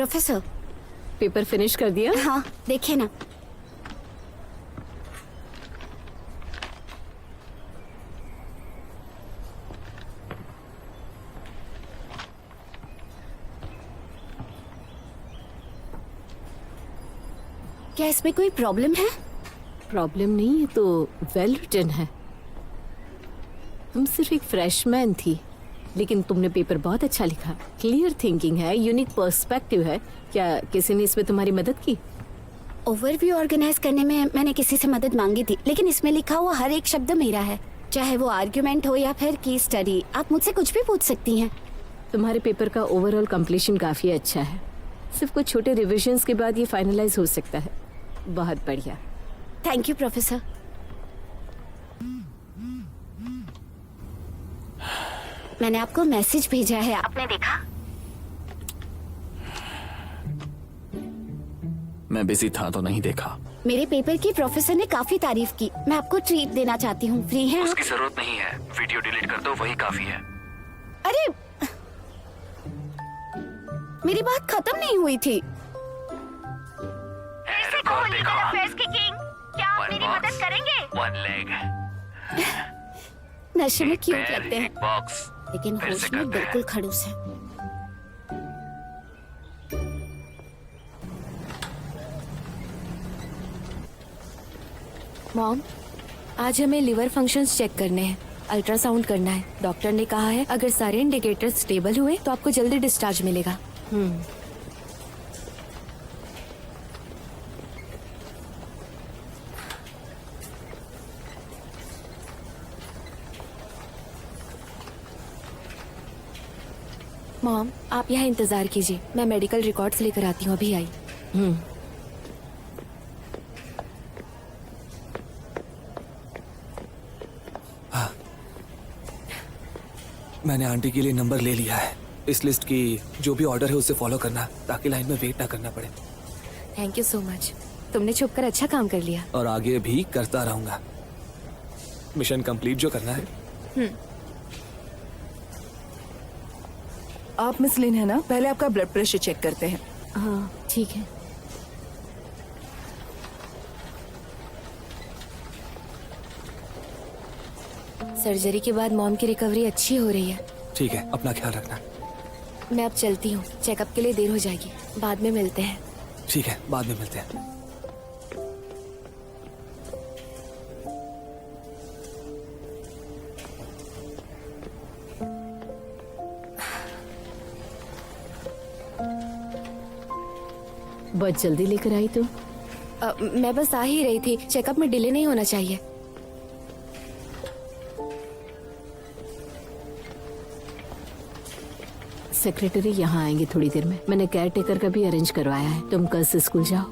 Professor, paper finish कर दिया? हाँ देखिए ना। क्या इसमें कोई प्रॉब्लम है? प्रॉब्लम नहीं है तो वेल रिटन है। तुम सिर्फ एक फ्रेशमैन थी, लेकिन तुमने पेपर बहुत अच्छा लिखा। क्लियर थिंकिंग है, यूनिक पर्सपेक्टिव है। क्या किसी ने इसमें तुम्हारी मदद की? ओवरव्यू ऑर्गेनाइज करने में मैंने किसी से मदद मांगी थी, लेकिन इसमें लिखा हुआ हर एक शब्द मेरा है, चाहे वो आर्ग्यूमेंट हो या फिर की स्टडी। आप मुझसे कुछ भी पूछ सकती हैं। तुम्हारे पेपर का ओवरऑल कंप्लीशन काफी अच्छा है। सिर्फ कुछ छोटे रिविजन्स के बाद ये फाइनलाइज हो सकता है। बहुत बढ़िया। Thank you professor. मैंने आपको मैसेज भेजा है, आपने देखा? मैं बिजी था तो नहीं देखा। मेरे पेपर की प्रोफेसर ने काफी तारीफ की। मैं आपको ट्रीट देना चाहती हूँ। फ्री हैं आप? उसकी जरूरत नहीं है, वीडियो डिलीट कर दो, वही काफी है। अरे मेरी बात खत्म नहीं हुई थी। क्या आप मेरी मदद करेंगे? वन लेग नशे में क्यूट लगते हैं, बॉक्स, लेकिन होश में बिल्कुल खड़ूस है। मॉम, आज हमें लिवर फंक्शंस चेक करने हैं, अल्ट्रासाउंड करना है। डॉक्टर ने कहा है अगर सारे इंडिकेटर्स स्टेबल हुए तो आपको जल्दी डिस्चार्ज मिलेगा। मॉम, आप यहाँ इंतजार कीजिए, मैं मेडिकल रिकॉर्ड्स लेकर आती हूँ। अभी आई। मैंने आंटी के लिए नंबर ले लिया है। इस लिस्ट की जो भी ऑर्डर है उसे फॉलो करना, ताकि लाइन में वेट ना करना पड़े। Thank you so much. तुमने छुपकर अच्छा काम कर लिया। और आगे भी करता रहूंगा। मिशन कंप्लीट जो करना है। आप मिस लिन है ना? पहले आपका ब्लड प्रेशर चेक करते हैं। हाँ ठीक है। सर्जरी के बाद मॉम की रिकवरी अच्छी हो रही है। ठीक है, अपना ख्याल रखना। मैं अब चलती हूँ, चेकअप के लिए देर हो जाएगी। बाद में मिलते हैं। ठीक है, बाद में मिलते हैं। बहुत जल्दी लेकर आई तुम। मैं बस आ ही रही थी, चेकअप में डिले नहीं होना चाहिए। सेक्रेटरी यहाँ आएंगे थोड़ी देर में। मैंने केयर टेकर का भी अरेंज करवाया है। तुम कल से स्कूल जाओ,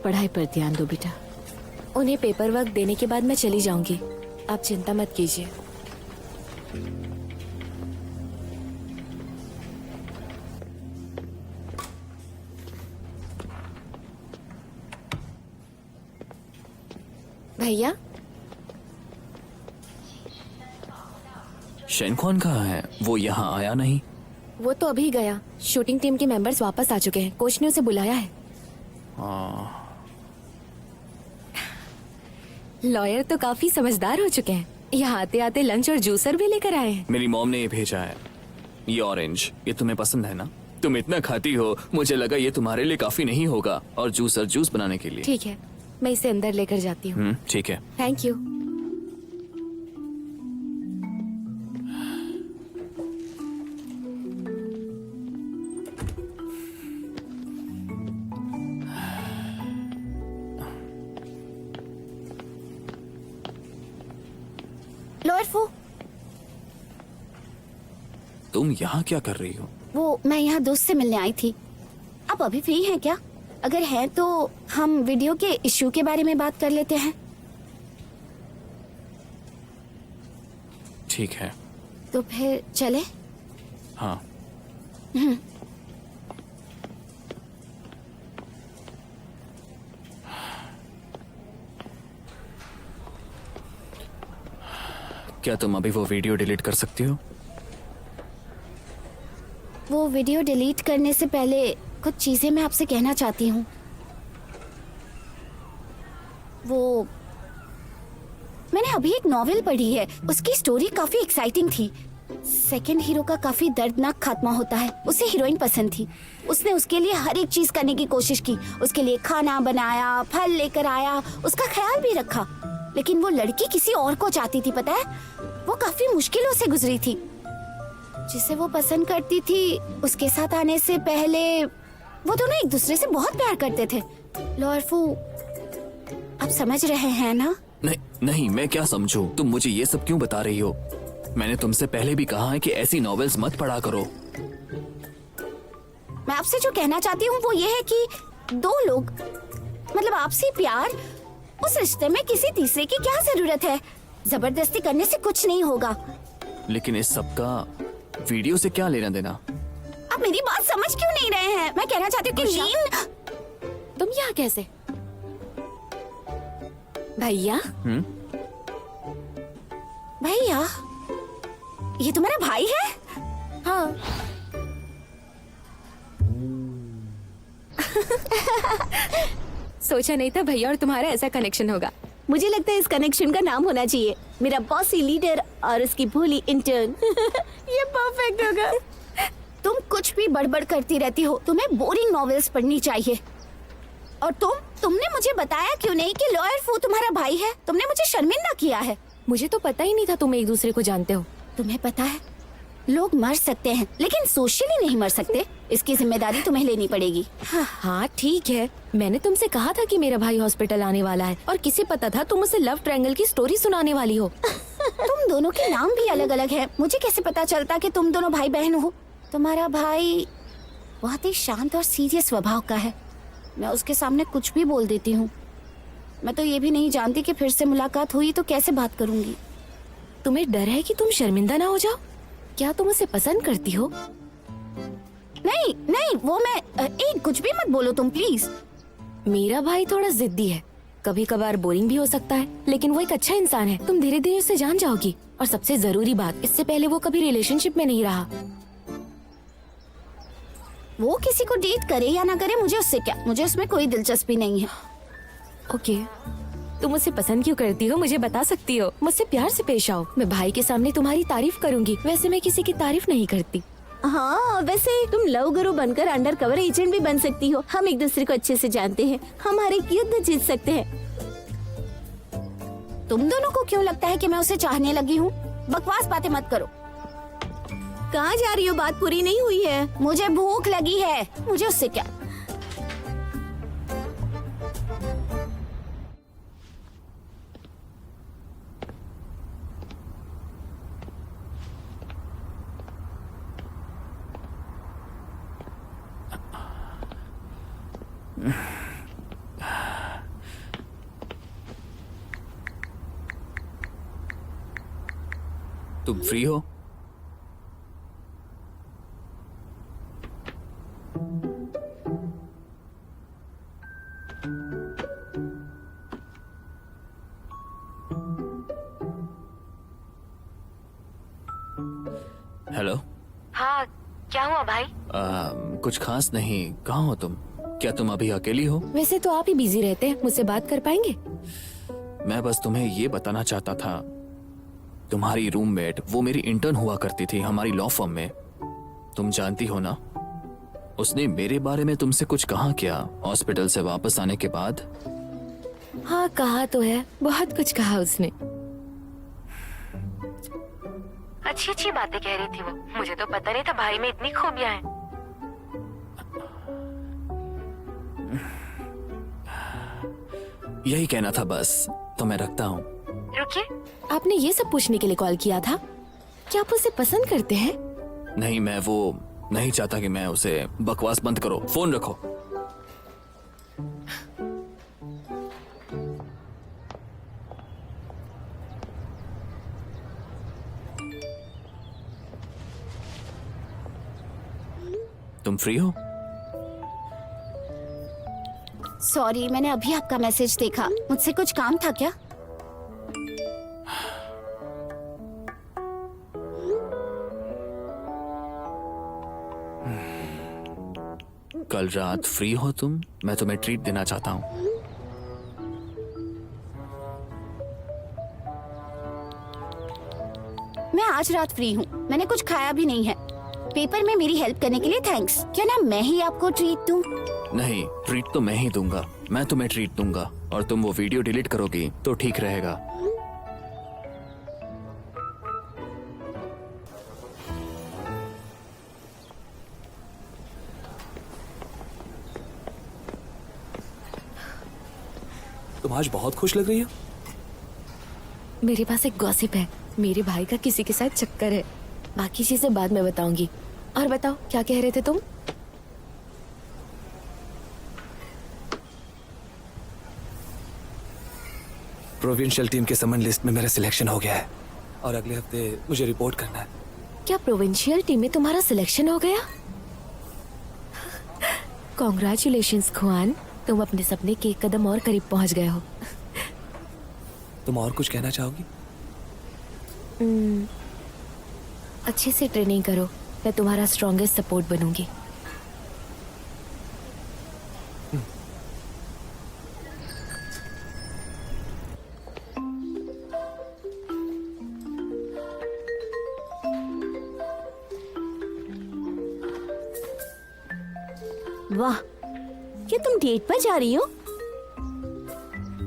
पढ़ाई पर ध्यान दो बेटा। उन्हें पेपर वर्क देने के बाद मैं चली जाऊंगी, आप चिंता मत कीजिए। भैया, शेनख्वान कहाँ है? वो यहाँ आया नहीं। वो तो अभी गया। शूटिंग टीम के मेंबर्स वापस आ चुके हैं, कोच ने उसे बुलाया है। लॉयर तो काफी समझदार हो चुके हैं। यहाँ आते आते लंच और जूसर भी लेकर आए हैं। मेरी मॉम ने ये भेजा है। ये ऑरेंज, ये तुम्हें पसंद है ना? तुम इतना खाती हो, मुझे लगा ये तुम्हारे लिए काफी नहीं होगा, और जूसर जूस बनाने के लिए। ठीक है, मैं इसे अंदर लेकर जाती हूँ। ठीक है। Thank you. लॉयर फू, तुम यहाँ क्या कर रही हो? वो मैं यहाँ दोस्त से मिलने आई थी। आप अभी फ्री हैं क्या? अगर है तो हम वीडियो के इश्यू के बारे में बात कर लेते हैं। ठीक है। तो फिर चले? हाँ। क्या तुम अभी वो वीडियो डिलीट कर सकती हो? वो वीडियो डिलीट करने से पहले कुछ चीजें मैं आपसे कहना चाहती हूँ। वो मैंने अभी एक नॉवेल पढ़ी है, उसकी स्टोरी काफी एक्साइटिंग थी। सेकंड हीरो का काफी दर्दनाक खात्मा होता है। उसे हीरोइन पसंद थी। उसने उसके लिए हर एक चीज करने की कोशिश की। उसके लिए खाना बनाया, फल लेकर आया, उसका ख्याल भी रखा। लेकिन वो लड़की किसी और को चाहती थी, पता है? वो काफी मुश्किलों से गुजरी थी। जिसे वो पसंद करती थी, उसके साथ आने से पहले वो दोनों एक दूसरे से बहुत प्यार करते थे। लॉर्फू, आप समझ रहे हैं ना? नहीं, मैं क्या समझूं? तुम मुझे ये सब क्यों बता रही हो? मैंने तुमसे पहले भी कहा है कि ऐसी नॉवेल्स मत पढ़ा करो। मैं आपसे जो कहना चाहती हूँ वो ये है कि दो लोग, मतलब आपसी प्यार, उस रिश्ते में किसी तीसरे की क्या जरूरत है? जबरदस्ती करने से कुछ नहीं होगा। लेकिन इस सब का वीडियो से क्या लेना देना? आप मेरी बात समझ क्यों नहीं रहे हैं? मैं कहना चाहती हूँ कि लीन। तुम यहाँ कैसे? भैया, भैया, ये तुम्हारा भाई है? हाँ। सोचा नहीं था भैया और तुम्हारा ऐसा कनेक्शन होगा। मुझे लगता है इस कनेक्शन का नाम होना चाहिए मेरा बॉसी लीडर और उसकी भोली इंटर्न। ये परफेक्ट होगा। तुम कुछ भी बड़बड़ करती रहती हो। तुम्हें बोरिंग नॉवेल्स पढ़नी चाहिए। और तुमने मुझे बताया क्यों नहीं कि लॉयर फू तुम्हारा भाई है? तुमने मुझे शर्मिंदा किया है। मुझे तो पता ही नहीं था तुम एक दूसरे को जानते हो। तुम्हें पता है, लोग मर सकते हैं लेकिन सोशली नहीं मर सकते। इसकी जिम्मेदारी तुम्हें लेनी पड़ेगी। हाँ ठीक है, मैंने तुमसे कहा था कि मेरा भाई हॉस्पिटल आने वाला है और किसे पता था तुम उसे लव ट्रायंगल की स्टोरी सुनाने वाली हो। तुम दोनों के नाम भी अलग अलग हैं। मुझे कैसे पता चलता कि तुम दोनों भाई बहन हो? तुम्हारा भाई बहुत ही शांत और सीरियस स्वभाव का है। मैं उसके सामने कुछ भी बोल देती हूँ। मैं तो ये भी नहीं जानती कि फिर से मुलाकात हुई तो कैसे बात करूंगी। तुम्हें डर है कि तुम शर्मिंदा ना हो जाओ? क्या तुम उसे पसंद करती हो? नहीं नहीं, वो मैं कुछ भी मत बोलो तुम प्लीज। मेरा भाई थोड़ा जिद्दी है, कभी कभार बोरिंग भी हो सकता है, लेकिन वो एक अच्छा इंसान है। तुम धीरे धीरे उसे जान जाओगी। और सबसे जरूरी बात, इससे पहले वो कभी रिलेशनशिप में नहीं रहा। वो किसी को डेट करे या ना करे, मुझे उससे क्या, मुझे उसमें कोई दिलचस्पी नहीं है। ओके, तुम उसे पसंद क्यों करती हो मुझे बता सकती हो। मुझसे प्यार से पेश आओ। मैं भाई के सामने तुम्हारी तारीफ करूंगी। वैसे मैं किसी की तारीफ नहीं करती। हाँ, वैसे तुम लव गुरु बनकर अंडर कवर एजेंट भी बन सकती हो। हम एक दूसरे को अच्छे से जानते हैं, हमारे युद्ध जीत सकते हैं। तुम दोनों को क्यों लगता है कि मैं उसे चाहने लगी हूँ? बकवास बातें मत करो। कहाँ जा रही हो? बात पूरी नहीं हुई है। मुझे भूख लगी है। मुझे उससे क्या। तुम फ्री हो? हेलो। हाँ, क्या हुआ भाई? कुछ खास नहीं। कहाँ हो तुम? क्या तुम अभी अकेली हो? वैसे तो आप ही बिजी रहते हैं, मुझसे बात कर पाएंगे? मैं बस तुम्हें ये बताना चाहता था, तुम्हारी रूममेट वो मेरी इंटर्न हुआ करती थी हमारी लॉ फर्म में। तुम जानती हो ना, उसने मेरे बारे में तुमसे कुछ कहा क्या हॉस्पिटल से वापस आने के बाद? हाँ कहा तो है, बहुत कुछ कहा उसने। अच्छी अच्छी बातें कह रही थी वो। मुझे तो पता नहीं था भाई में इतनी खूबियां हैं। यही कहना था बस, तो मैं रखता हूँ। रुकिए, आपने ये सब पूछने के लिए कॉल किया था? क्या आप उसे पसंद करते हैं? नहीं, मैं वो नहीं चाहता कि मैं उसे। बकवास बंद करो, फोन रखो। तुम फ्री हो? सॉरी, मैंने अभी आपका मैसेज देखा। मुझसे कुछ काम था क्या? कल रात फ्री हो तुम? मैं तुम्हें ट्रीट देना चाहता हूँ। मैं आज रात फ्री हूँ। मैंने कुछ खाया भी नहीं है। पेपर में मेरी हेल्प करने के लिए थैंक्स। क्या ना मैं ही आपको ट्रीट दूँ? नहीं, ट्रीट तो मैं ही दूंगा। मैं तुम्हें ट्रीट दूंगा और तुम वो वीडियो डिलीट करोगी तो ठीक रहेगा। तुम आज बहुत खुश लग रही हो। मेरे पास एक गॉसिप है। मेरे भाई का किसी के साथ चक्कर है। बाकी चीजें बाद में बताऊंगी। और बताओ क्या कह रहे थे तुम? प्रोविंशियल टीम के समन लिस्ट में मेरा सिलेक्शन हो गया है और अगले हफ्ते मुझे रिपोर्ट करना है। क्या प्रोविंशियल टीम में तुम्हारा सिलेक्शन हो गया? कॉन्ग्रेचुलेशंस खुआन, तुम अपने सपने के एक कदम और करीब पहुंच गए हो। तुम और कुछ कहना चाहोगी? अच्छे से ट्रेनिंग करो, मैं तुम्हारा स्ट्रॉन्गेस्ट सपोर्ट बनूंगी। वाह, क्या तुम डेट पर जा रही हो?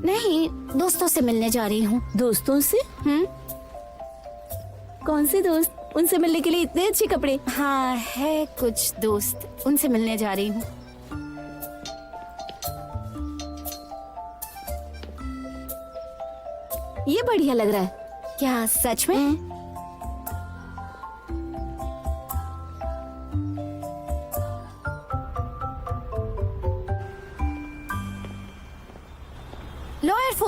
नहीं, दोस्तों से मिलने जा रही हूँ। दोस्तों से? कौन से दोस्त? उनसे मिलने के लिए इतने अच्छे कपड़े। हाँ, है कुछ दोस्त, उनसे मिलने जा रही हूँ। ये बढ़िया लग रहा है। क्या सच में? लॉयर फू,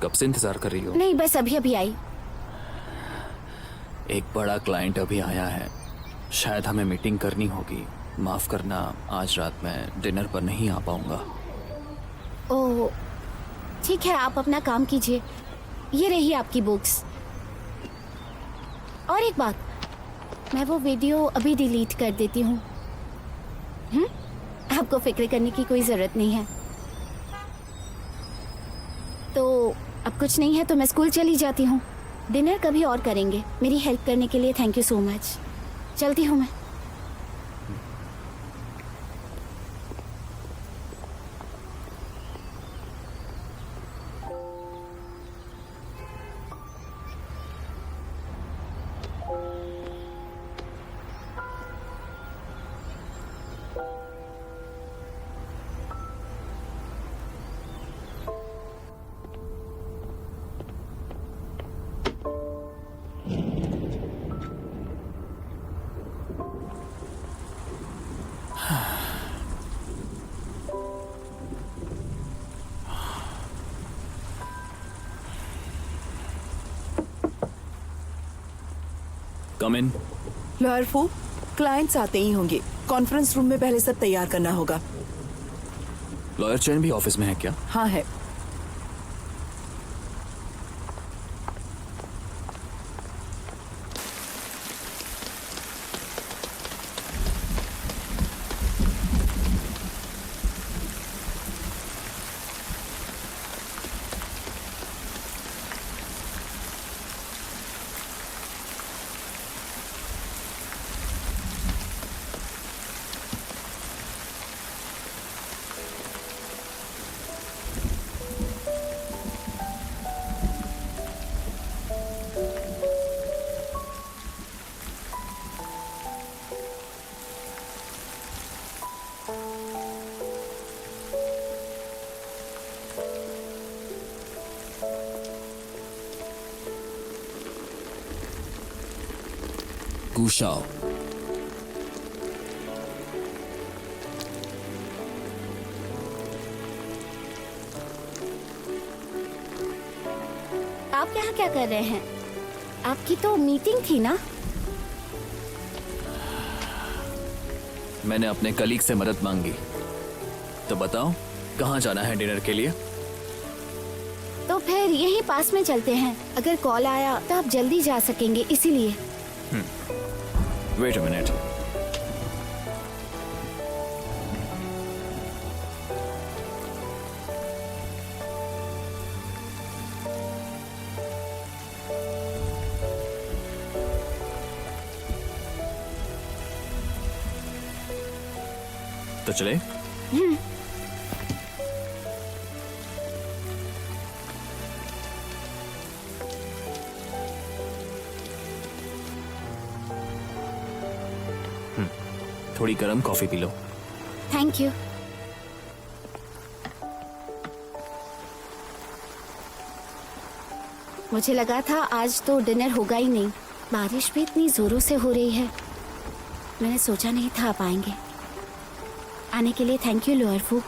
कब से इंतजार कर रही हो? नहीं बस अभी अभी आई। एक बड़ा क्लाइंट अभी आया है, शायद हमें मीटिंग करनी होगी। माफ करना, आज रात मैं डिनर पर नहीं आ पाऊंगा। ओह ठीक है, आप अपना काम कीजिए। ये रही आपकी बुक्स। और एक बात, मैं वो वीडियो अभी डिलीट कर देती हूँ। आपको फिक्र करने की कोई जरूरत नहीं है। तो अब कुछ नहीं है तो मैं स्कूल चली जाती हूँ। डिनर कभी और करेंगे। मेरी हेल्प करने के लिए थैंक यू सो मच। चलती हूँ मैं। कम इन। लॉयर फू, क्लाइंट्स आते ही होंगे। कॉन्फ्रेंस रूम में पहले सब तैयार करना होगा। लॉयर चैन भी ऑफिस में है क्या? हाँ है। गुशाओ। आप यहाँ क्या कर रहे हैं? आपकी तो मीटिंग थी ना? मैंने अपने कलीग से मदद मांगी। तो बताओ, कहाँ जाना है डिनर के लिए? तो फिर यहीं पास में चलते हैं। अगर कॉल आया तो आप जल्दी जा सकेंगे, इसीलिए। Wait a minute. तो चले? थोड़ी गर्म कॉफी पी लो। Thank you. मुझे लगा था आज तो डिनर होगा ही नहीं। बारिश भी इतनी जोरों से हो रही है। मैंने सोचा नहीं था आप आएंगे। आने के लिए थैंक यू लोअरफू।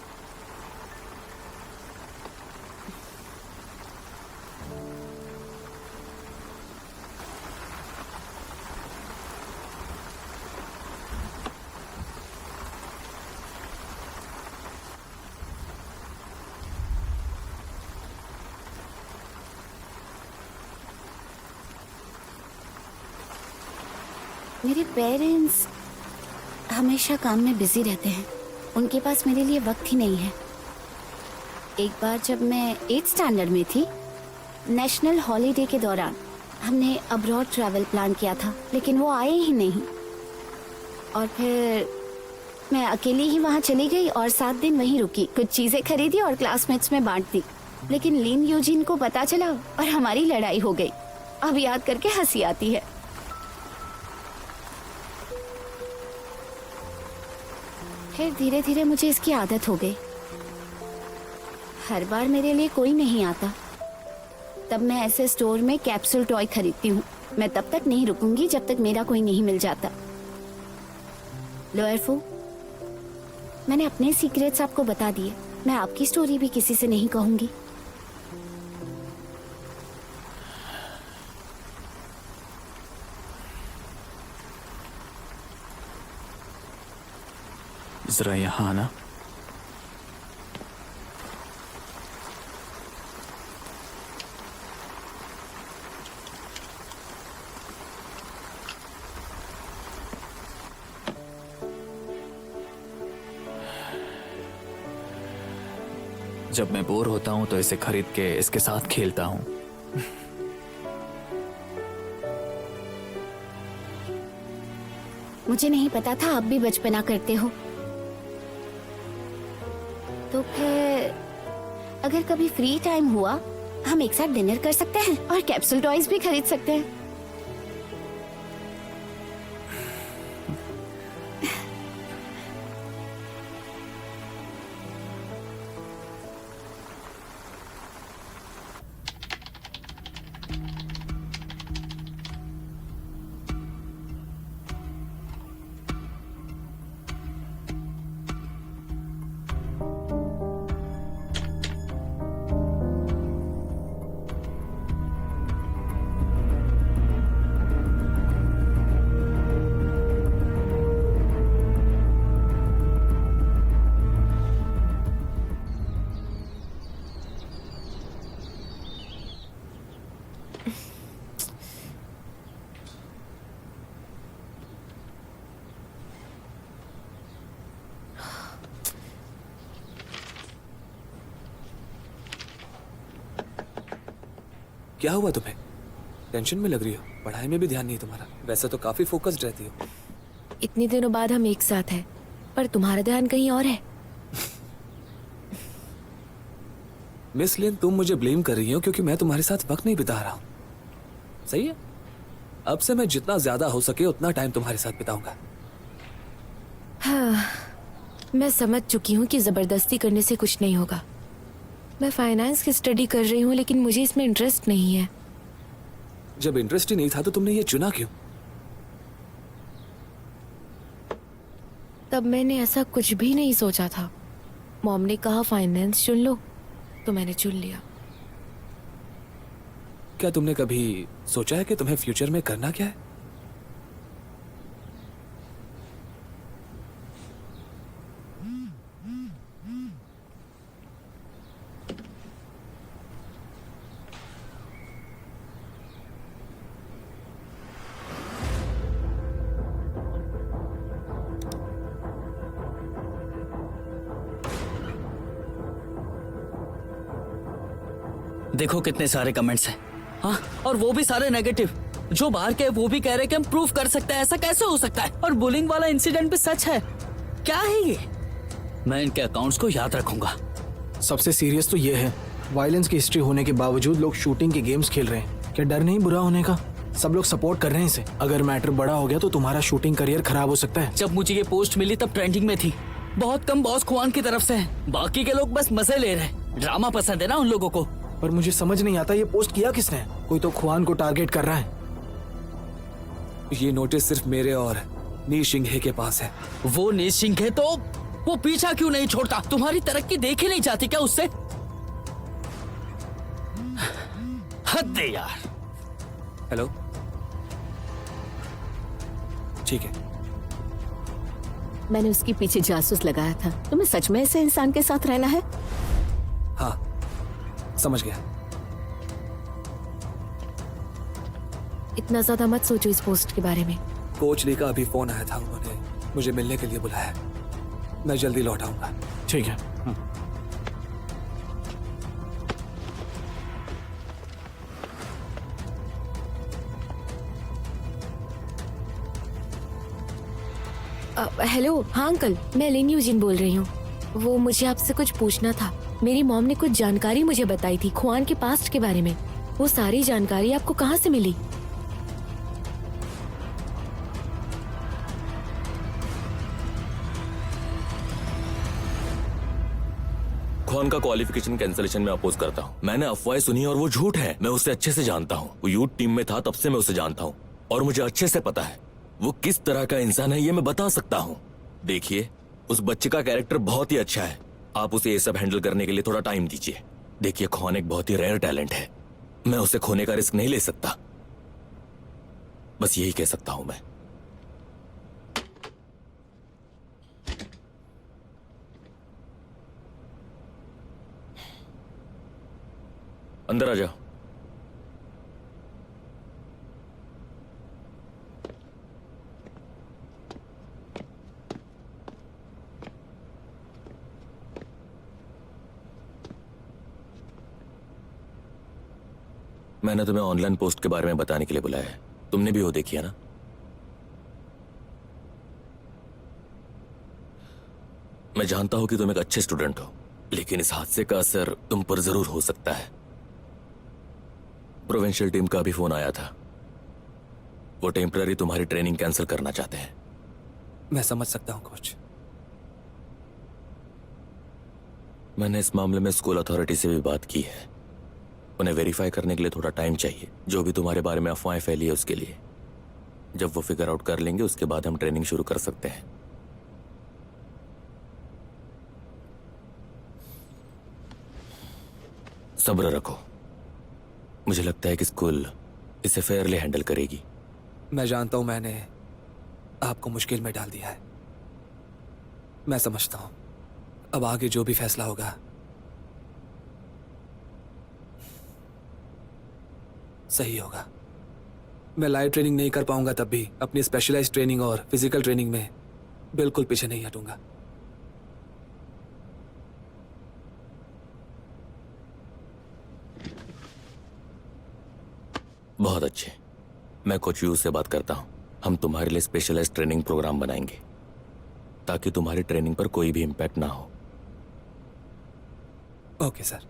मेरे पेरेंट्स हमेशा काम में बिजी रहते हैं। उनके पास मेरे लिए वक्त ही नहीं है। एक बार जब मैं 8th स्टैंडर्ड में थी, नेशनल हॉलीडे के दौरान हमने अब्रॉड ट्रैवल प्लान किया था, लेकिन वो आए ही नहीं। और फिर मैं अकेली ही वहाँ चली गई और 7 दिन वहीं रुकी। कुछ चीजें खरीदी और क्लासमेट्स में बांट दी। लेकिन लिन यूजिन को पता चला और हमारी लड़ाई हो गई। अब याद करके हंसी आती है। फिर धीरे धीरे मुझे इसकी आदत हो गई। हर बार मेरे लिए कोई नहीं आता, तब मैं ऐसे स्टोर में कैप्सूल टॉय खरीदती हूँ। मैं तब तक नहीं रुकूंगी जब तक मेरा कोई नहीं मिल जाता। लोअरफू, मैंने अपने सीक्रेट्स आपको बता दिए। मैं आपकी स्टोरी भी किसी से नहीं कहूंगी। जरा यहाँ आना। जब मैं बोर होता हूं तो इसे खरीद के इसके साथ खेलता हूं। मुझे नहीं पता था आप भी बचपना करते हो। तो फिर अगर कभी फ्री टाइम हुआ, हम एक साथ डिनर कर सकते हैं और कैप्सूल टॉयज भी खरीद सकते हैं। क्या हुआ तुम्हें? टेंशन में लग रही हो। पढ़ाई में भी ध्यान नहीं तुम्हारा। वैसे तो काफी फोकस्ड रहती हो। इतने दिनों बाद हम एक साथ हैं, पर तुम्हारा ध्यान कहीं और है। मिस लिन, तुम मुझे ब्लेम कर रही हो क्योंकि मैं तुम्हारे साथ वक्त नहीं बिता रहा हूँ। सही है, अब से मैं जितना ज्यादा हो सके उतना टाइम तुम्हारे साथ बिताऊंगा। हाँ, मैं समझ चुकी हूँ कि जबरदस्ती करने से कुछ नहीं होगा। मैं फाइनेंस की स्टडी कर रही हूँ, लेकिन मुझे इसमें इंटरेस्ट नहीं है। जब इंटरेस्ट ही नहीं था तो तुमने ये चुना क्यों? तब मैंने ऐसा कुछ भी नहीं सोचा था। मॉम ने कहा फाइनेंस चुन लो, तो मैंने चुन लिया। क्या तुमने कभी सोचा है कि तुम्हें फ्यूचर में करना क्या है? देखो कितने सारे कमेंट्स हैं। हाँ, और वो भी सारे नेगेटिव। जो बाहर के वो भी कह रहे कि हम प्रूफ कर सकते हैं। ऐसा कैसे हो सकता है? और बुलिंग वाला इंसिडेंट भी सच है। क्या है ये? मैं इनके अकाउंट्स को याद रखूंगा। सबसे सीरियस तो ये है, वायलेंस की हिस्ट्री होने के बावजूद लोग शूटिंग के गेम्स खेल रहे हैं। क्या डर नहीं बुरा होने का? सब लोग सपोर्ट कर रहे हैं इसे। अगर मैटर बड़ा हो गया तो तुम्हारा शूटिंग करियर खराब हो सकता है। जब मुझे ये पोस्ट मिली तब ट्रेंडिंग में थी। बहुत कम बॉस खुआन की तरफ से है, बाकी के लोग बस मजे ले रहे हैं। ड्रामा पसंद है ना उन लोगों को। पर मुझे समझ नहीं आता ये पोस्ट किया किसने? कोई तो खुआन को टारगेट कर रहा है। ये नोटिस सिर्फ मेरे और नी शिंघे के पास है। वो निशिंग है तो वो पीछा क्यों नहीं छोड़ता? तुम्हारी तरक्की देख ही नहीं चाहती क्या उससे? हद है यार। हेलो, ठीक है। मैंने उसके पीछे जासूस लगाया था। तुम्हें सच में ऐसे इंसान के साथ रहना है? हाँ, समझ गया। इतना ज्यादा मत सोचो इस पोस्ट के बारे में। कोच ली का अभी फोन आया था, उन्होंने मुझे मिलने के लिए बुलाया। मैं जल्दी लौट आऊंगा। ठीक है। हेलो, हाँ अंकल, मैं लिन यूजिन बोल रही हूँ। वो मुझे आपसे कुछ पूछना था। मेरी मॉम ने कुछ जानकारी मुझे बताई थी खुआन के पास्ट के बारे में। वो सारी जानकारी आपको कहाँ से मिली? खुआन का क्वालिफिकेशन कैंसिलेशन में अपोज करता हूँ। मैंने अफवाहें सुनी और वो झूठ है। मैं उसे अच्छे से जानता हूँ। वो यूथ टीम में था तब से मैं उसे जानता हूँ और मुझे अच्छे से पता है वो किस तरह का इंसान है। ये मैं बता सकता हूँ। देखिए, उस बच्चे का कैरेक्टर बहुत ही अच्छा है। आप उसे ये सब हैंडल करने के लिए थोड़ा टाइम दीजिए। देखिए, खुआन एक बहुत ही रेयर टैलेंट है। मैं उसे खोने का रिस्क नहीं ले सकता। बस यही कह सकता हूं मैं। अंदर आ जाओ। मैंने तुम्हें ऑनलाइन पोस्ट के बारे में बताने के लिए बुलाया है। तुमने भी वो देखी है ना? मैं जानता हूं कि तुम एक अच्छे स्टूडेंट हो, लेकिन इस हादसे का असर तुम पर जरूर हो सकता है। प्रोविंशियल टीम का भी फोन आया था। वो टेम्पररी तुम्हारी ट्रेनिंग कैंसिल करना चाहते हैं। मैं समझ सकता हूँ कोच। मैंने इस मामले में स्कूल अथॉरिटी से भी बात की है। उन्हें वेरीफाई करने के लिए थोड़ा टाइम चाहिए। जो भी तुम्हारे बारे में अफवाहें फैली है उसके लिए। जब वो फिगर आउट कर लेंगे उसके बाद हम ट्रेनिंग शुरू कर सकते हैं। सब्र रखो। मुझे लगता है कि स्कूल इसे फेयरली हैंडल करेगी। मैं जानता हूं मैंने आपको मुश्किल में डाल दिया है। मैं समझता हूं। अब आगे जो भी फैसला होगा सही होगा। मैं लाइव ट्रेनिंग नहीं कर पाऊंगा तब भी अपनी स्पेशलाइज्ड ट्रेनिंग और फिजिकल ट्रेनिंग में बिल्कुल पीछे नहीं हटूंगा। बहुत अच्छे। मैं कोच यू से बात करता हूं। हम तुम्हारे लिए स्पेशलाइज्ड ट्रेनिंग प्रोग्राम बनाएंगे ताकि तुम्हारी ट्रेनिंग पर कोई भी इम्पैक्ट ना हो। Okay sir.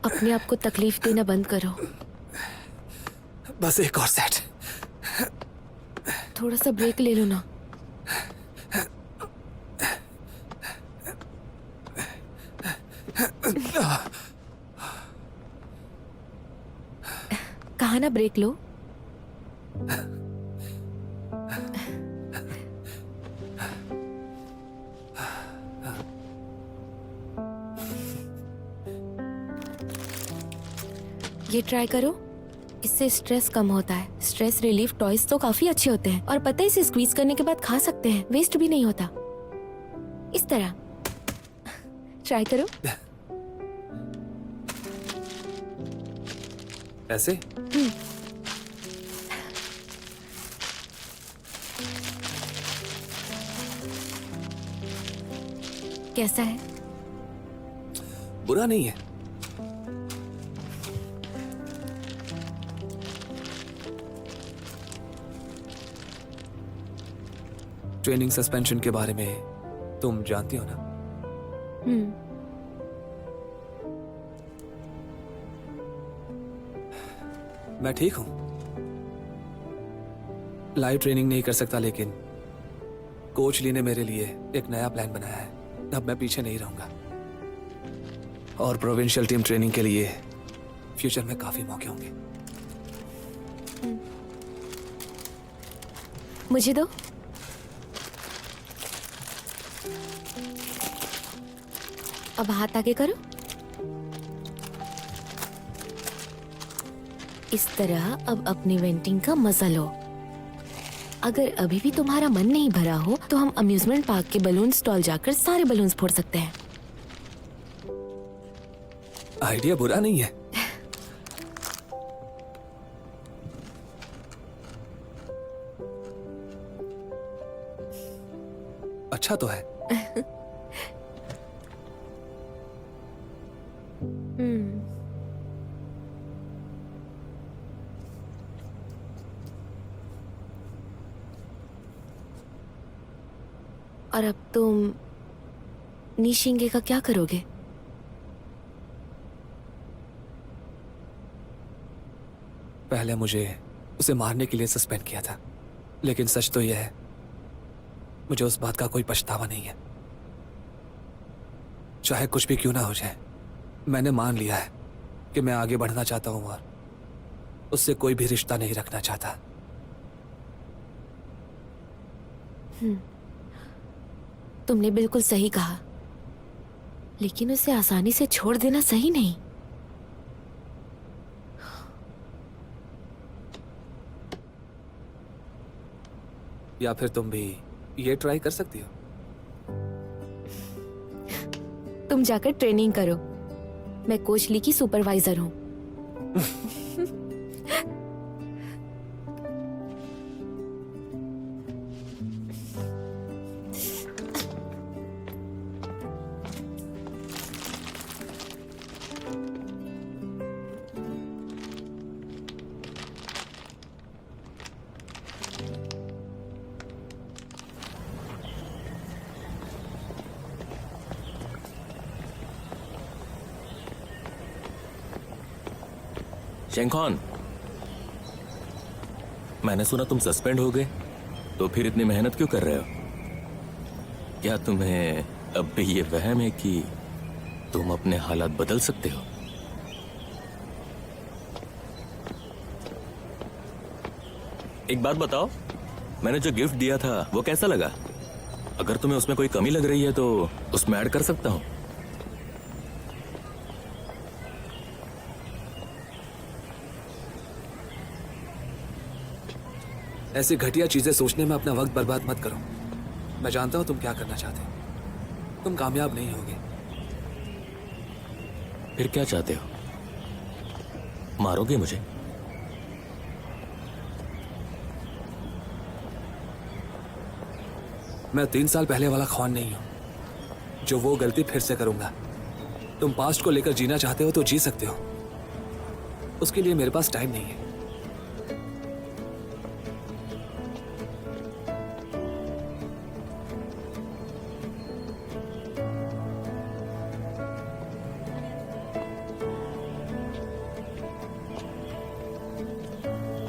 अपने आप को तकलीफ देना बंद करो। बस एक और सेट। थोड़ा सा ब्रेक ले लो ना। कहा ना ब्रेक लो। ये ट्राई करो, इससे स्ट्रेस कम होता है। स्ट्रेस रिलीफ टॉयज तो काफी अच्छे होते हैं और पता है इसे स्क्वीज करने के बाद खा सकते हैं, वेस्ट भी नहीं होता। इस तरह ट्राई करो। ऐसे? कैसा है? बुरा नहीं है। ट्रेनिंग सस्पेंशन के बारे में तुम जानती हो ना? मैं ठीक हूं। लाइव ट्रेनिंग नहीं कर सकता, लेकिन कोच ली ने मेरे लिए एक नया प्लान बनाया है। अब मैं पीछे नहीं रहूंगा और प्रोविंशियल टीम ट्रेनिंग के लिए फ्यूचर में काफी मौके होंगे। मुझे दो। अब हाथ आगे करो। इस तरह अब अपनी वेंटिंग का मजा लो। अगर अभी भी तुम्हारा मन नहीं भरा हो तो हम अम्यूजमेंट पार्क के बलून स्टॉल जाकर सारे बलून्स फोड़ सकते हैं। आइडिया बुरा नहीं है। अच्छा तो है। और अब तुम निशिंगे का क्या करोगे? पहले मुझे उसे मारने के लिए सस्पेंड किया था, लेकिन सच तो यह है मुझे उस बात का कोई पछतावा नहीं है। चाहे कुछ भी क्यों ना हो जाए, मैंने मान लिया है कि मैं आगे बढ़ना चाहता हूं और उससे कोई भी रिश्ता नहीं रखना चाहता। तुमने बिल्कुल सही कहा, लेकिन उसे आसानी से छोड़ देना सही नहीं। या फिर तुम भी ये ट्राई कर सकती हो। तुम जाकर ट्रेनिंग करो। मैं कोच ली की सुपरवाइजर हूँ। शेंगखॉन, मैंने सुना तुम सस्पेंड हो गए, तो फिर इतनी मेहनत क्यों कर रहे हो? क्या तुम्हें अब भी ये वहम है कि तुम अपने हालात बदल सकते हो? एक बात बताओ, मैंने जो गिफ्ट दिया था वो कैसा लगा? अगर तुम्हें उसमें कोई कमी लग रही है तो उसमें ऐड कर सकता हूं। ऐसी घटिया चीजें सोचने में अपना वक्त बर्बाद मत करो। मैं जानता हूं तुम क्या करना चाहते हो। तुम कामयाब नहीं होगे। फिर क्या चाहते हो? मारोगे मुझे? मैं 3 साल पहले वाला ख्वान नहीं हूं जो वो गलती फिर से करूंगा। तुम पास्ट को लेकर जीना चाहते हो तो जी सकते हो, उसके लिए मेरे पास टाइम नहीं है।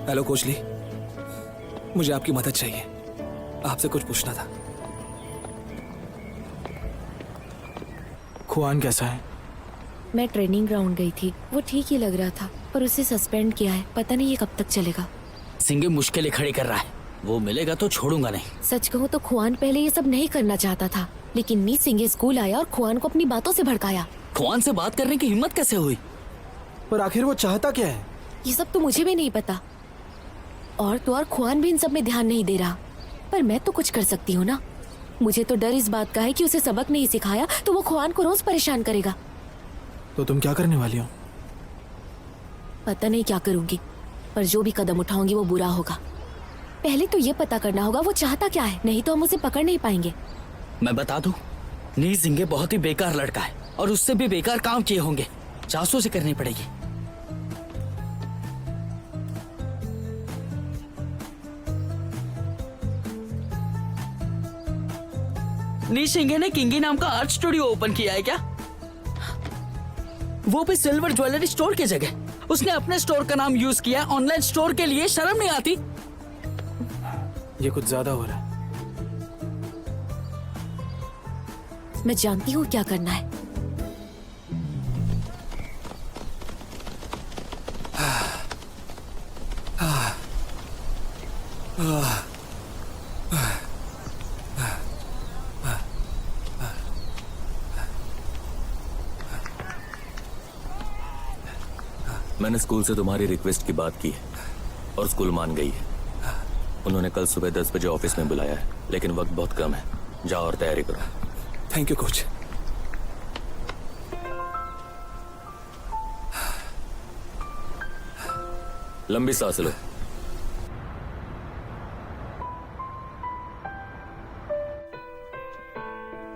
हेलो कोच ली, मुझे आपकी मदद चाहिए। आपसे कुछ पूछना था। खुआन कैसा है? मैं ट्रेनिंग ग्राउंड गई थी, वो ठीक ही लग रहा था, पर उसे सस्पेंड किया है। पता नहीं ये कब तक चलेगा। सिंगे मुश्किलें खड़ी कर रहा है, वो मिलेगा तो छोड़ूंगा नहीं। सच कहूँ तो खुआन पहले ये सब नहीं करना चाहता था, लेकिन नी सिंगे स्कूल आया और खुआन को अपनी बातों से भड़काया। खुआन से बात करने की हिम्मत कैसे हुई? पर आखिर वो चाहता क्या है? ये सब तो मुझे भी नहीं पता, और तो और खुआन भी इन सब में ध्यान नहीं दे रहा। पर मैं तो कुछ कर सकती हूँ ना। मुझे तो डर इस बात का है कि उसे सबक नहीं सिखाया तो वो खुआन को रोज परेशान करेगा। तो तुम क्या करने वाली हो? पता नहीं क्या करूंगी, पर जो भी कदम उठाऊंगी वो बुरा होगा। पहले तो ये पता करना होगा वो चाहता क्या है, नहीं तो हम उसे पकड़ नहीं पाएंगे। मैं बता दूं, नी जिंगे बहुत ही बेकार लड़का है और उससे भी बेकार काम किए होंगे। जासूसी करनी पड़ेगी। नी सिंगे ने किंगी नाम का आर्ट स्टूडियो ओपन किया है क्या? वो भी सिल्वर ज्वेलरी स्टोर की जगह। उसने अपने स्टोर का नाम यूज किया ऑनलाइन स्टोर के लिए। शर्म नहीं आती? ये कुछ ज्यादा हो रहा है। मैं जानती हूँ क्या करना है। मैंने स्कूल से तुम्हारी रिक्वेस्ट की बात की है और स्कूल मान गई है। उन्होंने कल सुबह 10 बजे ऑफिस में बुलाया है, लेकिन वक्त बहुत कम है। जाओ और तैयारी करो। Thank you coach. लंबी सांस लो।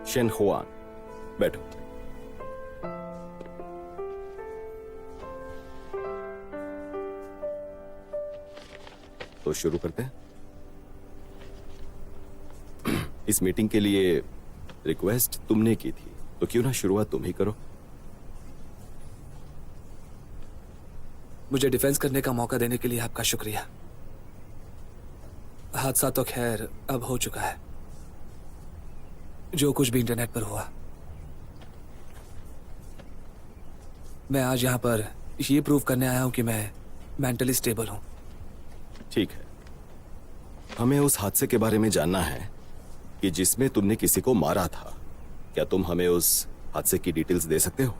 शेन हुआन, बैठो। तो शुरू करते हैं। इस मीटिंग के लिए रिक्वेस्ट तुमने की थी, तो क्यों ना शुरुआत तुम ही करो। मुझे डिफेंस करने का मौका देने के लिए आपका शुक्रिया। हादसा तो खैर अब हो चुका है। जो कुछ भी इंटरनेट पर हुआ, मैं आज यहां पर ये प्रूव करने आया हूं कि मैं मेंटली स्टेबल हूं। ठीक है, हमें उस हादसे के बारे में जानना है कि जिसमें तुमने किसी को मारा था। क्या तुम हमें उस हादसे की डिटेल्स दे सकते हो?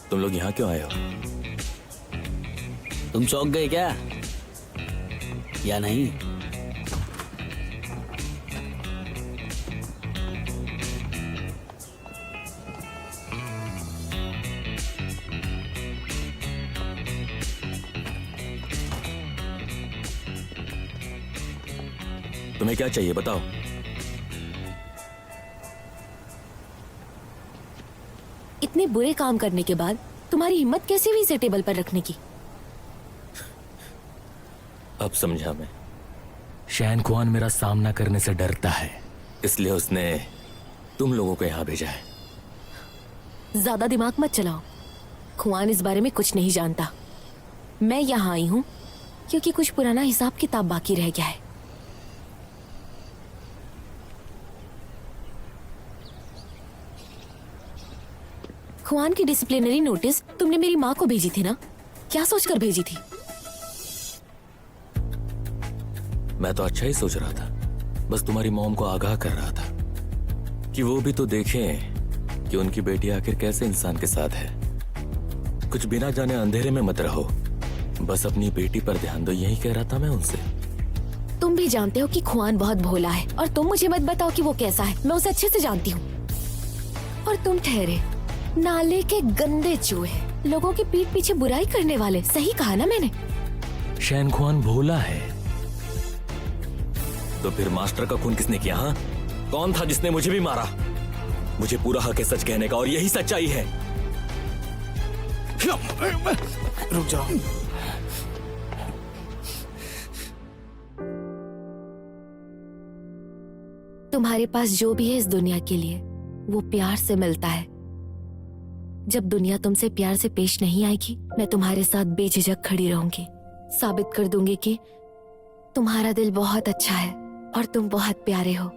तुम लोग यहाँ क्यों आए हो? तुम चौंक गए क्या या नहीं? तुम्हें क्या चाहिए बताओ। इतने बुरे काम करने के बाद तुम्हारी हिम्मत कैसे हुई इसे टेबल पर रखने की? अब समझा मैं। शैन खुआन मेरा सामना करने से डरता है, इसलिए उसने तुम लोगों को यहां भेजा है। ज्यादा दिमाग मत चलाओ। खुआन इस बारे में कुछ नहीं जानता। मैं यहाँ आई हूँ क्योंकि कुछ पुराना हिसाब किताब बाकी रह गया है। खुआन की डिसिप्लिनरी नोटिस तुमने मेरी माँ को भेजी थी ना? क्या सोचकर भेजी थी? मैं तो अच्छा ही सोच रहा था, बस तुम्हारी मॉम को आगाह कर रहा था कि वो भी तो देखें कि उनकी बेटी आखिर कैसे इंसान के साथ है। कुछ बिना जाने अंधेरे में मत रहो, बस अपनी बेटी पर ध्यान दो, यही कह रहा था मैं उनसे। तुम भी जानते हो कि खुआन बहुत भोला है और तुम मुझे मत बताओ कि वो कैसा है। मैं उसे अच्छे से जानती हूँ। और तुम ठहरे नाले के गंदे चूहे, लोगों की पीठ पीछे बुराई करने वाले। सही कहा ना मैंने? शैन खुआन भोला है तो फिर मास्टर का खून किसने किया? हाँ, कौन था जिसने मुझे भी मारा? मुझे पूरा हक है सच कहने का और यही सच्चाई है। रुक जाओ। तुम्हारे पास जो भी है इस दुनिया के लिए, वो प्यार से मिलता है। जब दुनिया तुमसे प्यार से पेश नहीं आएगी, मैं तुम्हारे साथ बेझिझक खड़ी रहूंगी। साबित कर दूंगी कि तुम्हारा दिल बहुत अच्छा है और तुम बहुत प्यारे हो।